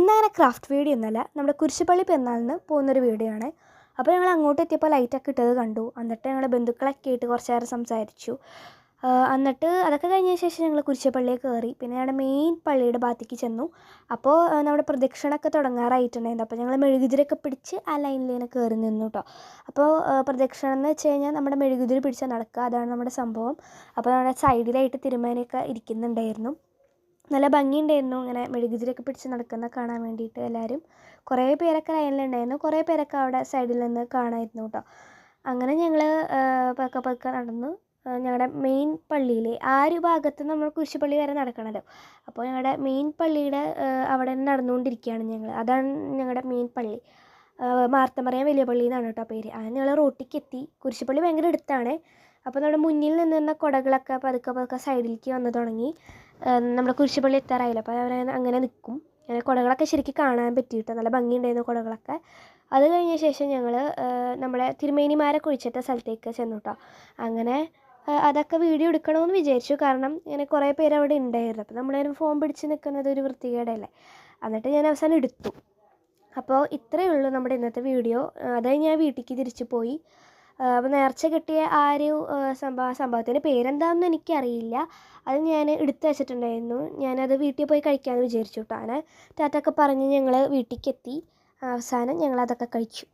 ഇന്നങ്ങനെ craft video ഒന്നുമല്ല, നമ്മുടെ കുരിശുപള്ളി പെരുന്നാളിന് പോകുന്നൊരു വീഡിയോ ആണ്. അപ്പോൾ ഞങ്ങൾ അങ്ങോട്ട് എത്തിയപ്പോൾ ലൈറ്റൊക്കെ ഇട്ടത് കണ്ടു. എന്നിട്ട് ഞങ്ങളുടെ ബന്ധുക്കളൊക്കെ ആയിട്ട് കുറച്ച് നേരം സംസാരിച്ചു. എന്നിട്ട് അതൊക്കെ കഴിഞ്ഞതിന് ശേഷം ഞങ്ങൾ കുരിശുപള്ളിയിൽ കയറി. പിന്നെ ഞങ്ങളുടെ മെയിൻ പള്ളിയുടെ ഭാഗത്തേക്ക് ചെന്നു. അപ്പോൾ നമ്മുടെ പ്രദക്ഷിണമൊക്കെ തുടങ്ങാറായിട്ടുണ്ടായിരുന്നു. അപ്പോൾ ഞങ്ങൾ മെഴുകുതിരിയൊക്കെ പിടിച്ച് ആ ലൈനിൽ ഇങ്ങനെ കയറി നിന്നു കേട്ടോ. അപ്പോൾ പ്രദക്ഷിണം എന്ന് വെച്ച് കഴിഞ്ഞാൽ നമ്മുടെ മെഴുകുതിരി പിടിച്ചാൽ നടക്കുക, അതാണ് നമ്മുടെ സംഭവം. അപ്പോൾ നമ്മുടെ സൈഡിലായിട്ട് തിരുമേനിയൊക്കെ ഇരിക്കുന്നുണ്ടായിരുന്നു. നല്ല ഭംഗിയുണ്ടായിരുന്നു ഇങ്ങനെ മെഴുകുതിരിയൊക്കെ പിടിച്ച് നടക്കുന്നത് കാണാൻ വേണ്ടിയിട്ട്. എല്ലാവരും കുറേ പേരൊക്കെ ലൈനിലുണ്ടായിരുന്നു, കുറേ പേരൊക്കെ അവിടെ സൈഡിൽ നിന്ന് കാണാമായിരുന്നു കേട്ടോ. അങ്ങനെ ഞങ്ങൾ പതുക്കെ പതുക്കെ നടന്നു ഞങ്ങളുടെ മെയിൻ പള്ളിയിൽ ആ ഒരു ഭാഗത്ത് നമ്മൾ കുരിശുപള്ളി വരെ നടക്കണമല്ലോ. അപ്പോൾ ഞങ്ങളുടെ മെയിൻ പള്ളിയുടെ അവിടെ നടന്നുകൊണ്ടിരിക്കുകയാണ് ഞങ്ങൾ. അതാണ് ഞങ്ങളുടെ മെയിൻ പള്ളി. മാർത്തമറിയം വലിയ പള്ളി എന്നാണ് കേട്ടോ പേര്. അങ്ങനെ ഞങ്ങൾ റോട്ടിലേക്ക് എത്തി. കുരിശുപള്ളി ഭയങ്കര അടുത്താണ്. അപ്പോൾ നമ്മുടെ മുന്നിൽ നിന്ന കുടകളൊക്കെ പതുക്കെ പതുക്കെ സൈഡിലേക്ക് വന്ന് തുടങ്ങി. നമ്മുടെ കുരിശുപള്ളി എത്താറായില്ല. അപ്പോൾ അങ്ങനെ നിൽക്കും. അങ്ങനെ കുടകളൊക്കെ ശരിക്കും കാണാൻ പറ്റിയിട്ട് നല്ല ഭംഗിയുണ്ടായിരുന്നു കുടകളൊക്കെ. അത് കഴിഞ്ഞ ശേഷം ഞങ്ങൾ നമ്മുടെ തിരുമേനിമാരെ കുഴിച്ചിട്ട സ്ഥലത്തേക്ക് ചെന്നു കേട്ടോ. അങ്ങനെ അതൊക്കെ വീഡിയോ എടുക്കണമെന്ന് വിചാരിച്ചു, കാരണം ഇങ്ങനെ കുറേ പേര് അവിടെ ഉണ്ടായിരുന്നു. അപ്പോൾ നമ്മളതിന് ഫോൺ പിടിച്ച് നിൽക്കുന്നത് ഒരു വൃത്തികേടല്ലേ. എന്നിട്ട് ഞാൻ അവസാനം എടുത്തു. അപ്പോൾ ഇത്രയേ ഉള്ളൂ നമ്മുടെ ഇന്നത്തെ വീഡിയോ. അത് ഞാൻ വീട്ടിലേക്ക് തിരിച്ചു പോയി. അപ്പോൾ നേർച്ച കിട്ടിയ ആ ഒരു സംഭവത്തിൻ്റെ പേരെന്താണെന്ന് എനിക്കറിയില്ല. അത് ഞാൻ എടുത്തു വെച്ചിട്ടുണ്ടായിരുന്നു. ഞാനത് വീട്ടിൽ പോയി കഴിക്കാമെന്ന് വിചാരിച്ചു കേട്ടോ. അങ്ങനെ ടാറ്റൊക്കെ പറഞ്ഞ് ഞങ്ങൾ വീട്ടിലേക്ക് എത്തി. അവസാനം ഞങ്ങളതൊക്കെ കഴിച്ചു.